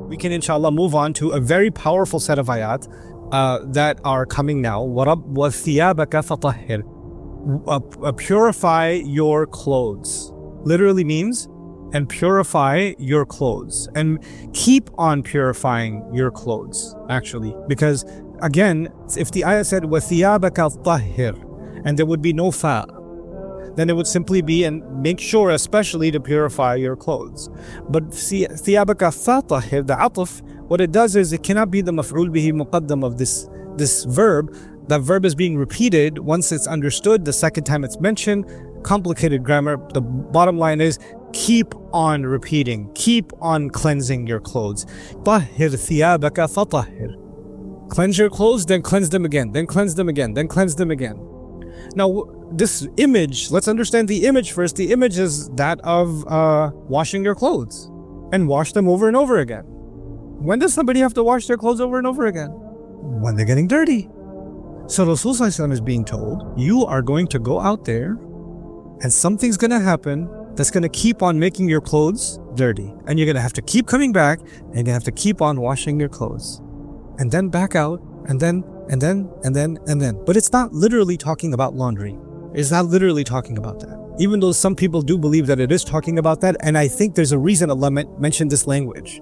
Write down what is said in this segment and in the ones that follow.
we can inshallah move on to a very powerful set of ayat that are coming now. وَثِيَابَكَ فَطَهِّرْ. Purify your clothes. Literally means, and purify your clothes. And keep on purifying your clothes, actually. Because, again, if the ayah said, وَثِيَابَكَ طَهِّرْ, and there would be no fa, then it would simply be, and make sure especially to purify your clothes. But ثِيَابَكَ فَطَهِّرْ, the ataf, what it does is it cannot be the maf'ul bihi muqaddam of this verb. That verb is being repeated once it's understood. The second time it's mentioned, complicated grammar. The bottom line is keep on repeating, keep on cleansing your clothes. طَهِّرْ ثِيَابَكَ فَطَهِّرْ. Cleanse your clothes, then cleanse them again, then cleanse them again, then cleanse them again. Now, this image, let's understand the image first. The image is that of washing your clothes and wash them over and over again. When does somebody have to wash their clothes over and over again? When they're getting dirty. So Rasulullah is being told, you are going to go out there and something's going to happen that's going to keep on making your clothes dirty. And you're going to have to keep coming back and you're going to have to keep on washing your clothes. And then back out and then. But it's not literally talking about laundry. It's not literally talking about that. Even though some people do believe that it is talking about that. And I think there's a reason Allah mentioned this language.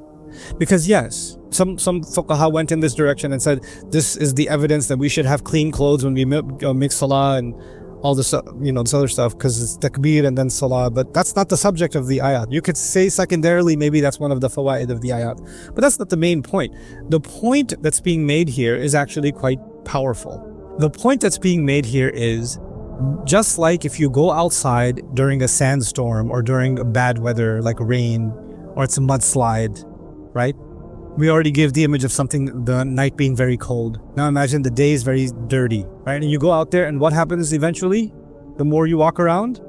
Because yes, some fuqaha went in this direction and said this is the evidence that we should have clean clothes when we make salah and all this, this other stuff, because it's takbir and then salah. But that's not the subject of the ayat. You could say secondarily maybe that's one of the fawaid of the ayat, but that's not the main point. The point that's being made here is actually quite powerful. The point that's being made here is, just like if you go outside during a sandstorm or during bad weather like rain or it's a mudslide, right? We already gave the image of something, the night being very cold. Now imagine the day is very dirty, right? And you go out there and what happens eventually? The more you walk around,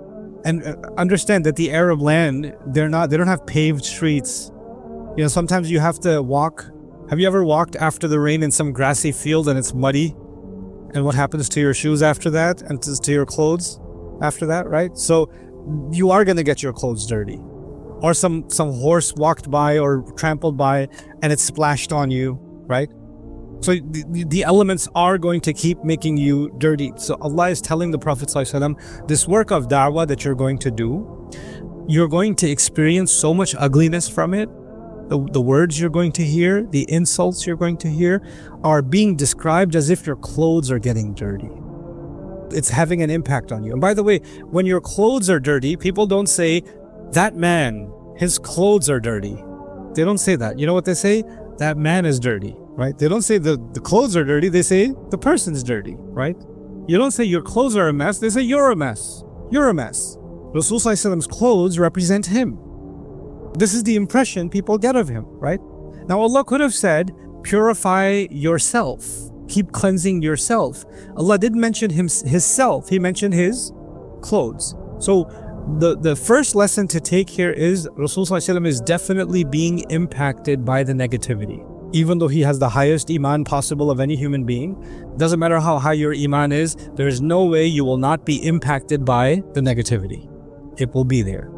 and understand that the Arab land, they don't have paved streets. Sometimes you have to walk. Have you ever walked after the rain in some grassy field and it's muddy? And what happens to your shoes after that and to your clothes after that, right? So you are going to get your clothes dirty. Or some horse walked by or trampled by and it splashed on you, right? So the elements are going to keep making you dirty. So Allah is telling the Prophet ﷺ, this work of da'wah that you're going to do, you're going to experience so much ugliness from it. The words you're going to hear, the insults you're going to hear are being described as if your clothes are getting dirty. It's having an impact on you. And by the way, when your clothes are dirty, people don't say, that man, his clothes are dirty. They don't say that. You know what they say? That man is dirty, right? They don't say the clothes are dirty. They say the person's dirty, right? You don't say your clothes are a mess. They say you're a mess. You're a mess. Rasul's clothes represent him. This is the impression people get of him, right? Now Allah could have said, purify yourself. Keep cleansing yourself. Allah didn't mention his self. He mentioned his clothes. So the first lesson to take here is Rasulullah is definitely being impacted by the negativity. Even though he has the highest iman possible of any human being, doesn't matter how high your iman is, there is no way you will not be impacted by the negativity. It will be there.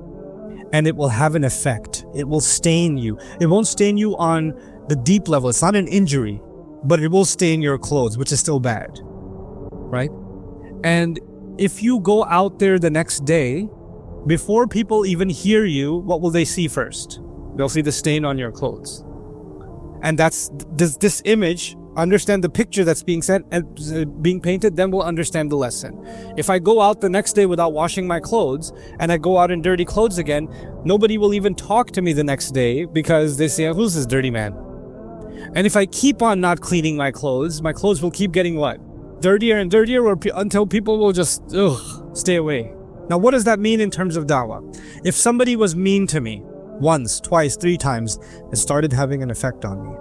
And it will have an effect. It will stain you. It won't stain you on the deep level. It's not an injury, but it will stain your clothes, which is still bad, right? And if you go out there the next day, before people even hear you, what will they see first? They'll see the stain on your clothes. And that's this image. Understand the picture that's being said and being painted, then we'll understand the lesson. If I go out the next day without washing my clothes and I go out in dirty clothes again, nobody will even talk to me the next day because they say, who's this dirty man? And if I keep on not cleaning my clothes will keep getting what? Dirtier and dirtier until people will just stay away. Now, what does that mean in terms of da'wah? If somebody was mean to me once, twice, 3 times, it started having an effect on me.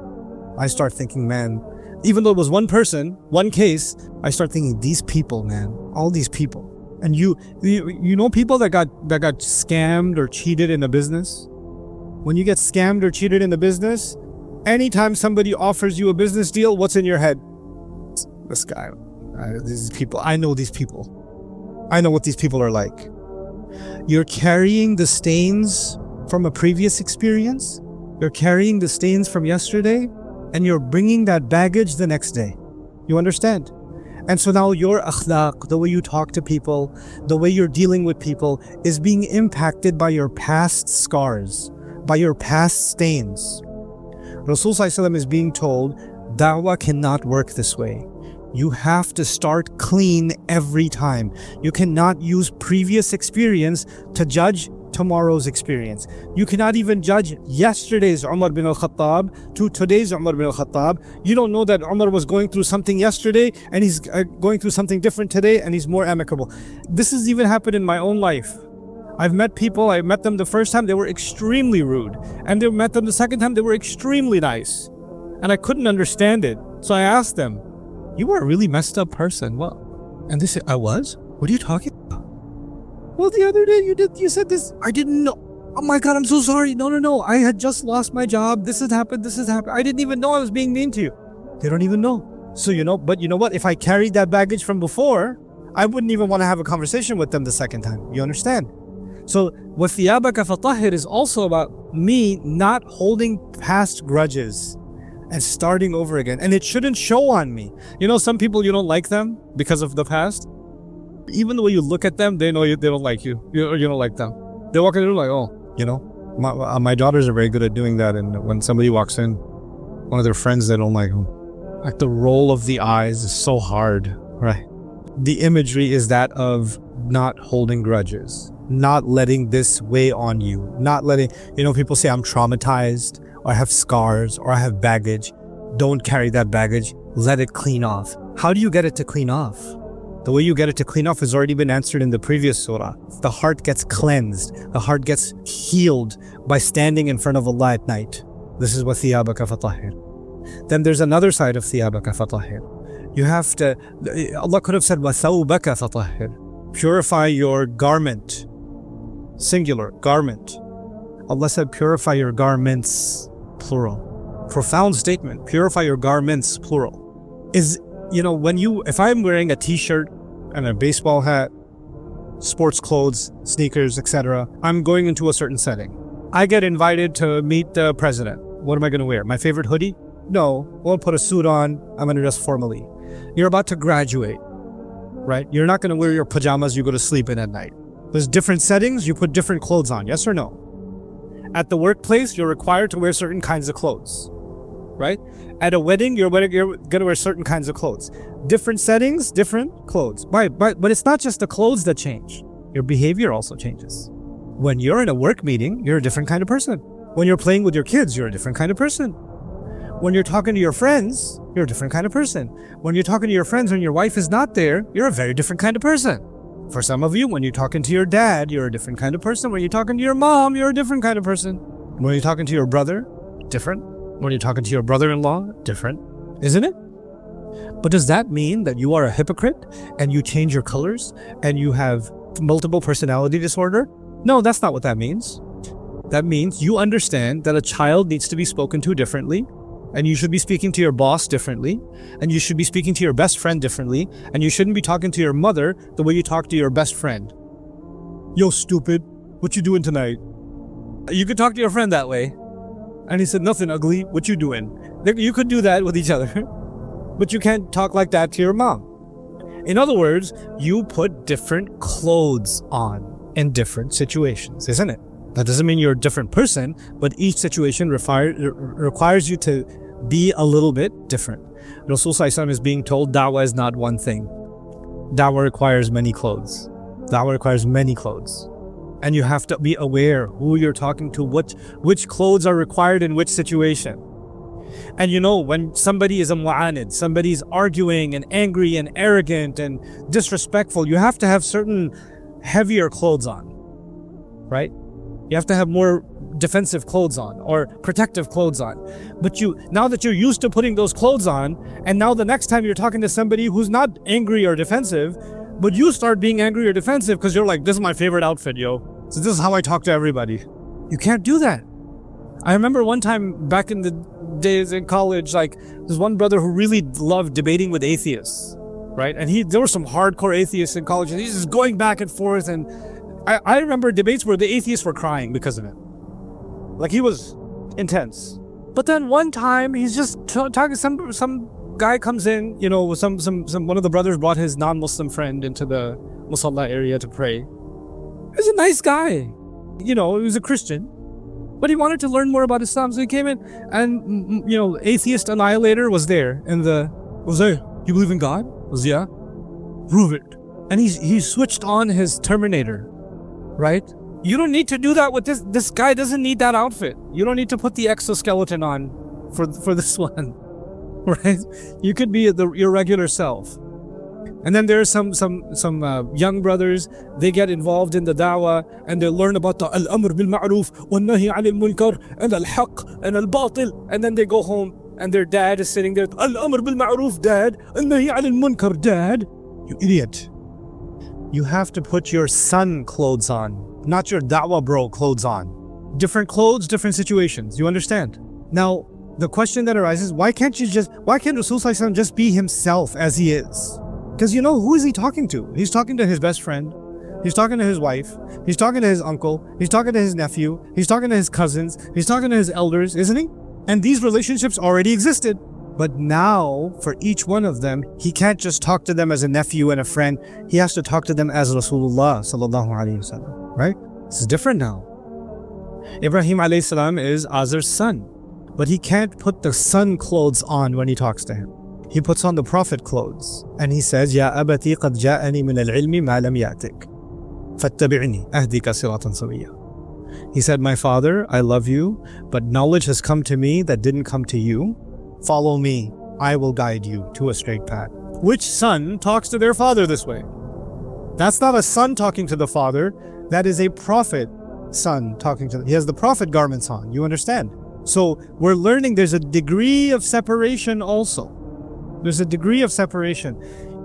I start thinking, man, even though it was one person, one case, I start thinking, these people, man, all these people. And you know people that got scammed or cheated in a business? When you get scammed or cheated in a business, anytime somebody offers you a business deal, what's in your head? This guy, these people, I know these people. I know what these people are like. You're carrying the stains from a previous experience, You're carrying the stains from yesterday and you're bringing that baggage the next day. You understand? And so now your akhlaq, the way you talk to people, the way you're dealing with people is being impacted by your past scars, by your past stains. Rasul ﷺ is being told, da'wah cannot work this way. You have to start clean every time. You cannot use previous experience to judge tomorrow's experience. You cannot even judge yesterday's Umar bin al-Khattab to today's Umar bin al-Khattab. You don't know that Umar was going through something yesterday and he's going through something different today and he's more amicable. This has even happened in my own life. I've met people, I met them the first time, they were extremely rude. And I met them the second time, they were extremely nice. And I couldn't understand it. So I asked them, you were a really messed up person. What? And they said, I was? What are you talking about? Well, the other day you said this. I didn't know. Oh my God, I'm so sorry. No. I had just lost my job. This has happened. I didn't even know I was being mean to you. They don't even know. So, but you know what? If I carried that baggage from before, I wouldn't even want to have a conversation with them the second time. You understand? So, وَثِيَابَكَ فَطَهِّرْ is also about me not holding past grudges and starting over again. And it shouldn't show on me. Some people, you don't like them because of the past. Even the way you look at them, they know they don't like you. You don't like them. They walk in the room like, oh, my daughters are very good at doing that. And when somebody walks in, one of their friends, they don't like them. Like the roll of the eyes is so hard, right? The imagery is that of not holding grudges, not letting this weigh on you, not letting, people say I'm traumatized or I have scars or I have baggage. Don't carry that baggage. Let it clean off. How do you get it to clean off? The way you get it to clean off has already been answered in the previous surah. The heart gets cleansed. The heart gets healed by standing in front of Allah at night. This is what thiyabaka fatahir. Then there's another side of thiyabaka fatahir. You have to, Allah could have said, وَثَوْبَكَ fatahir. Purify your garment. Singular, garment. Allah said, purify your garments, plural. Profound statement. Purify your garments, plural. If I'm wearing a t-shirt and a baseball hat, sports clothes, sneakers, etc., I'm going into a certain setting. I get invited to meet the president. What am I going to wear? My favorite hoodie? No. I'll put a suit on. I'm going to dress formally. You're about to graduate, right? You're not going to wear your pajamas you go to sleep in at night. There's different settings, you put different clothes on, yes or no? At the workplace, you're required to wear certain kinds of clothes, right? At a wedding, you're going to wear certain kinds of clothes. Different settings, different clothes. But it's not just the clothes that change. Your behavior also changes. When you're in a work meeting, you're a different kind of person. When you're playing with your kids, you're a different kind of person. When you're talking to your friends, you're a different kind of person. When you're talking to your friends when your wife is not there, you're a very different kind of person. For some of you, when you're talking to your dad, you're a different kind of person. When you're talking to your mom, you're a different kind of person. When you're talking to your brother, different. When you're talking to your brother-in-law, different. Isn't it? But does that mean that you are a hypocrite and you change your colors and you have multiple personality disorder? No, that's not what that means. That means you understand that a child needs to be spoken to differently, and you should be speaking to your boss differently, and you should be speaking to your best friend differently, and you shouldn't be talking to your mother the way you talk to your best friend. Yo, stupid, what you doing tonight? You could talk to your friend that way. And he said, nothing, ugly, what you doing? You could do that with each other, but you can't talk like that to your mom. In other words, you put different clothes on in different situations, isn't it? That doesn't mean you're a different person, but each situation requires you to be a little bit different. Rasul ﷺ is being told da'wah is not one thing. Da'wah requires many clothes. Da'wah requires many clothes. And you have to be aware who you're talking to, which clothes are required in which situation. And when somebody is a mu'anid, somebody's arguing and angry and arrogant and disrespectful, you have to have certain heavier clothes on, right? You have to have more defensive clothes on or protective clothes on. But now that you're used to putting those clothes on, and now the next time you're talking to somebody who's not angry or defensive, but you start being angry or defensive because you're like, this is my favorite outfit, yo. So this is how I talk to everybody. You can't do that. I remember one time back in the days in college, there's one brother who really loved debating with atheists, right? And there were some hardcore atheists in college, and he's just going back and forth. And I remember debates where the atheists were crying because of it. He was intense. But then one time he's just talking. Some guy comes in, you know, some one of the brothers brought his non-Muslim friend into the musalla area to pray. He's a nice guy, you know, he was a Christian, but he wanted to learn more about Islam. So he came in, and you know, atheist annihilator was there, and was there. You believe in God? Was yeah. Prove it. And he switched on his Terminator, right? You don't need to do that with this. This guy doesn't need that outfit. You don't need to put the exoskeleton on for this one, right? You could be your regular self. And then there's some young brothers. They get involved in the da'wah and they learn about the al-amr bil ma'ruf wa nahi 'anil munkar and al-haqq and al-batil. And then they go home and their dad is sitting there. Al-amr bil ma'ruf, dad. Al-nahi 'anil munkar, dad. You idiot. You have to put your son clothes on, not your da'wah bro clothes on. Different clothes, different situations. You understand? Now, the question that arises, why can't Rasul just be himself as he is? Because you know, who is he talking to? He's talking to his best friend. He's talking to his wife. He's talking to his uncle. He's talking to his nephew. He's talking to his cousins. He's talking to his elders, isn't he? And these relationships already existed. But now, for each one of them, he can't just talk to them as a nephew and a friend. He has to talk to them as Rasulullah sallallahu alaihi wasallam, right? This is different now. Ibrahim alayhi salam is Azar's son, but he can't put the son clothes on when he talks to him. He puts on the prophet clothes, and he says, Ya abati qad ja'ani min al-ilmi ma lam ya'tik, fattabi'ni ahdika siratan sawiyya. He said, my father, I love you, but knowledge has come to me that didn't come to you. Follow me, I will guide you to a straight path. Which son talks to their father this way? That's not a son talking to the father. That is a prophet son talking to them. He has the prophet garments on. You understand? So we're learning there's a degree of separation also. There's a degree of separation.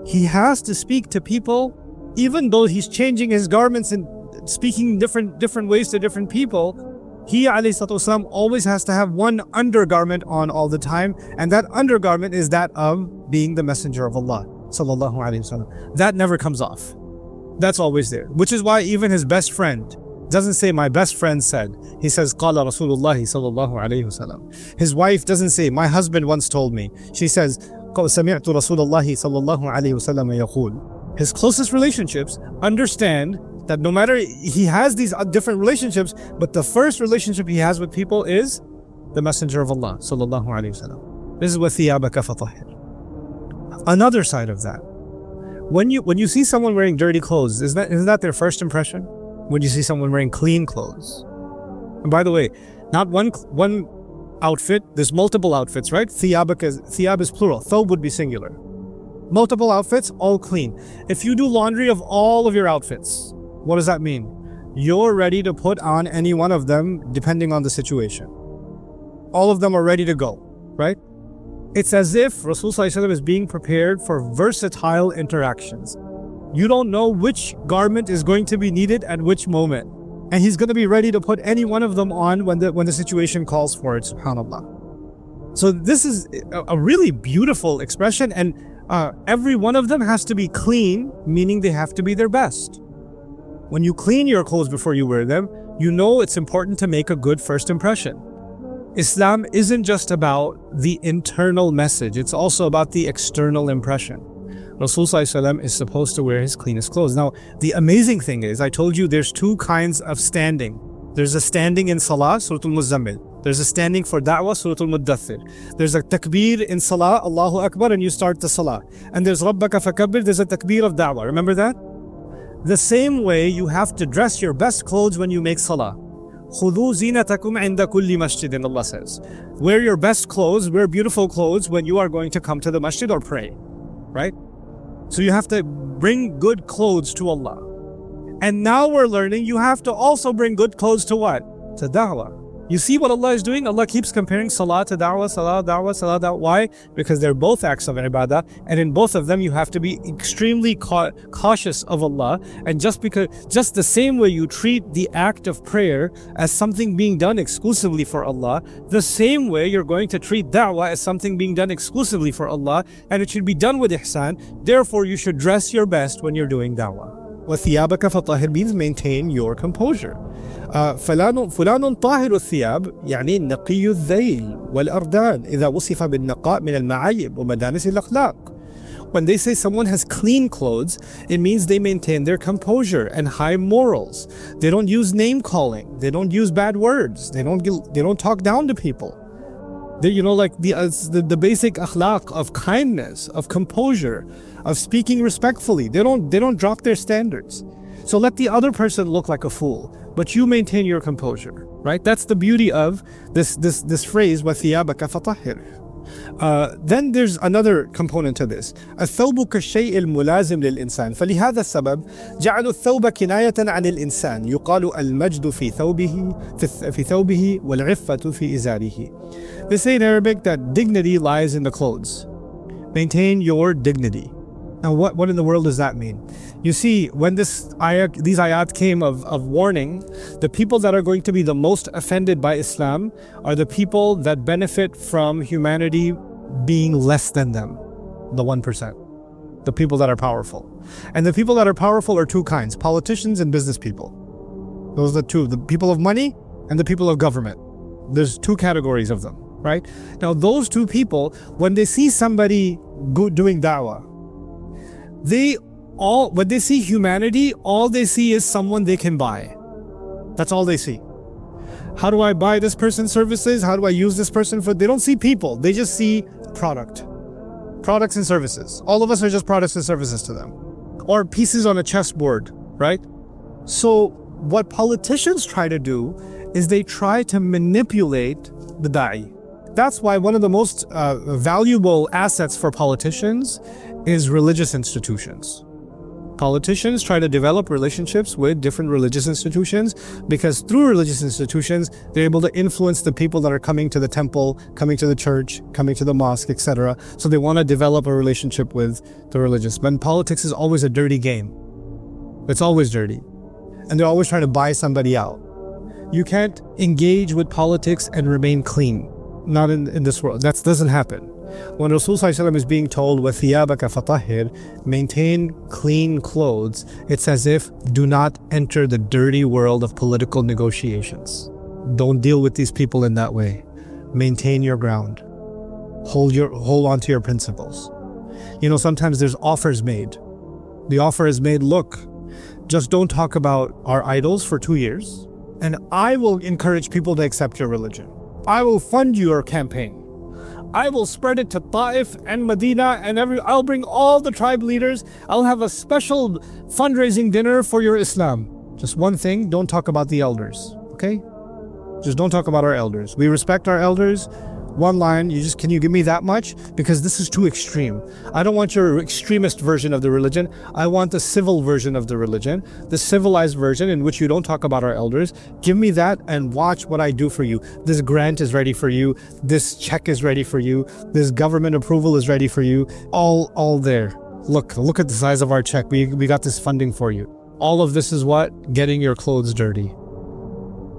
He has to speak to people, even though he's changing his garments and speaking different ways to different people. He ﷺ always has to have one undergarment on all the time, and that undergarment is that of being the messenger of Allah sallallahu alaihi wasallam. That never comes off. That's always there. Which is why even his best friend doesn't say my best friend said. He says qala Rasulullah sallallahu alaihi wasallam. His wife doesn't say my husband once told me. She says sami'tu Rasulullah sallallahu alaihi wasallam yaqul. His closest relationships understand that no matter, he has these different relationships, but the first relationship he has with people is the Messenger of Allah sallallahu alaihi wasallam. This is what thiyabaka fatahhir. Another side of that, when you see someone wearing dirty clothes, isn't that their first impression? When you see someone wearing clean clothes, and by the way, not one outfit. There's multiple outfits, right? Thiyab is plural. Thawb would be singular. Multiple outfits, all clean. If you do laundry of all of your outfits, what does that mean? You're ready to put on any one of them depending on the situation. All of them are ready to go, right? It's as if Rasul ﷺ is being prepared for versatile interactions. You don't know which garment is going to be needed at which moment. And he's going to be ready to put any one of them on when the situation calls for it, subhanAllah. So this is a really beautiful expression, and every one of them has to be clean, meaning they have to be their best. When you clean your clothes before you wear them, you know it's important to make a good first impression. Islam isn't just about the internal message, it's also about the external impression. Rasul ﷺ is supposed to wear his cleanest clothes. Now, the amazing thing is, I told you there's two kinds of standing. There's a standing in Salah, Surah Al-Muzammil. There's a standing for Da'wah, Surah Al-Muddathir. There's a takbir in Salah, Allahu Akbar, and you start the Salah. And there's Rabbaka fakabbir, there's a takbir of Da'wah. Remember that? The same way you have to dress your best clothes when you make Salah. خُذُوا زِينَتَكُمْ عِنْدَ كُلِّ مَسْجِدٍ, Allah says. Wear your best clothes, wear beautiful clothes when you are going to come to the masjid or pray. Right? So you have to bring good clothes to Allah. And now we're learning you have to also bring good clothes to what? To Da'wah. You see what Allah is doing? Allah keeps comparing Salah to Da'wah, Salah, Da'wah, Salah, Da'wah. Why? Because they're both acts of ibadah, and in both of them you have to be extremely cautious of Allah. And just the same way you treat the act of prayer as something being done exclusively for Allah, the same way you're going to treat Da'wah as something being done exclusively for Allah, and it should be done with ihsan. Therefore, you should dress your best when you're doing Da'wah. وَثِيَابَكَ فَطَهِّرْ means maintain your composure. فلان طاهر الثياب يعني نقي الذيل والأردان إذا وصف بالنقاء من المعايب ومدانس الأخلاق. When they say someone has clean clothes, it means they maintain their composure and high morals. They don't use name calling. They don't use bad words. They don't talk down to people. They, like the basic akhlaq of kindness, of composure, of speaking respectfully. They don't drop their standards. So let the other person look like a fool, but you maintain your composure, right? That's the beauty of this phrase, وَثِيَابَكَ فَطَهِّرْ. Then there's another component to this. الثوب كالشيء الملازم للإنسان فلهذا السبب جعلوا الثوب كناية عن الإنسان يقال المجد في ثوبه والعفة في إزاره. They say in Arabic that dignity lies in the clothes. Maintain your dignity. Now what in the world does that mean? You see, when these ayat came of warning, the people that are going to be the most offended by Islam are the people that benefit from humanity being less than them, the 1%, the people that are powerful. And the people that are powerful are two kinds, politicians and business people. Those are the two, the people of money and the people of government. There's two categories of them, right? Now those two people, when they see somebody doing da'wah, when they see humanity, all they see is someone they can buy. That's all they see. How do I buy this person's services? How do I use this person for? They don't see people. They just see products and services. All of us are just products and services to them, or pieces on a chessboard, right? So what politicians try to do is they try to manipulate the da'i. That's why one of the most valuable assets for politicians is religious institutions. Politicians try to develop relationships with different religious institutions because through religious institutions, they're able to influence the people that are coming to the temple, coming to the church, coming to the mosque, etc. So they want to develop a relationship with the religious. But politics is always a dirty game. It's always dirty. And they're always trying to buy somebody out. You can't engage with politics and remain clean. Not in this world. That doesn't happen. When Rasul ﷺ is being told, وَثِيَابَكَ فَطَهِّرْ, maintain clean clothes, it's as if do not enter the dirty world of political negotiations. Don't deal with these people in that way. Maintain your ground. Hold on to your principles. Sometimes there's offers made. The offer is made, look, just don't talk about our idols for 2 years, and I will encourage people to accept your religion. I will fund your campaign. I will spread it to Ta'if and Medina and I'll bring all the tribe leaders. I'll have a special fundraising dinner for your Islam. Just one thing, don't talk about the elders, okay? Just don't talk about our elders. We respect our elders. One line, can you give me that much? Because this is too extreme. I don't want your extremist version of the religion. I want the civil version of the religion, the civilized version in which you don't talk about our elders. Give me that and watch what I do for you. This grant is ready for you. This check is ready for you. This government approval is ready for you. All there. Look at the size of our check. We got this funding for you. All of this is what? Getting your clothes dirty.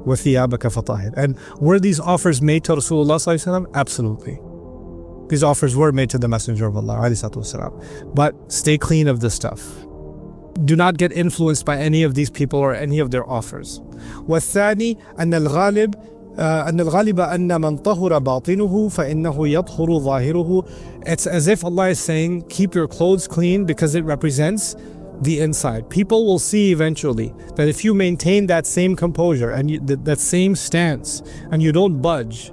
وَثِيَابَكَ فَطَهِرْ. And were these offers made to Rasulullah ﷺ? Absolutely. These offers were made to the Messenger of Allah ﷺ. But stay clean of this stuff. Do not get influenced by any of these people or any of their offers. وَالثَّانِي أَنَّ الْغَالِبَ أَنَّ مَنْ طَهُرَ بَاطِنُهُ فَإِنَّهُ يَطْهُرُ ظَاهِرُهُ. It's as if Allah is saying, keep your clothes clean because it represents the inside. People will see eventually that if you maintain that same composure and that same stance and you don't budge,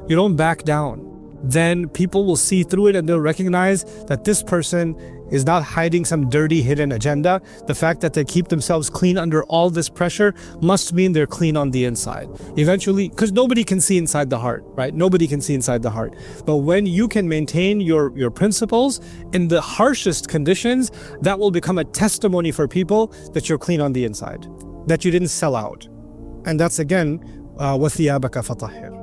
you don't back down, then people will see through it and they'll recognize that this person is not hiding some dirty hidden agenda. The fact that they keep themselves clean under all this pressure must mean they're clean on the inside. Eventually, because nobody can see inside the heart, right? Nobody can see inside the heart. But when you can maintain your principles in the harshest conditions, that will become a testimony for people that you're clean on the inside, that you didn't sell out. And that's again, وَثِيَابَكَ فَطَهِّرْ.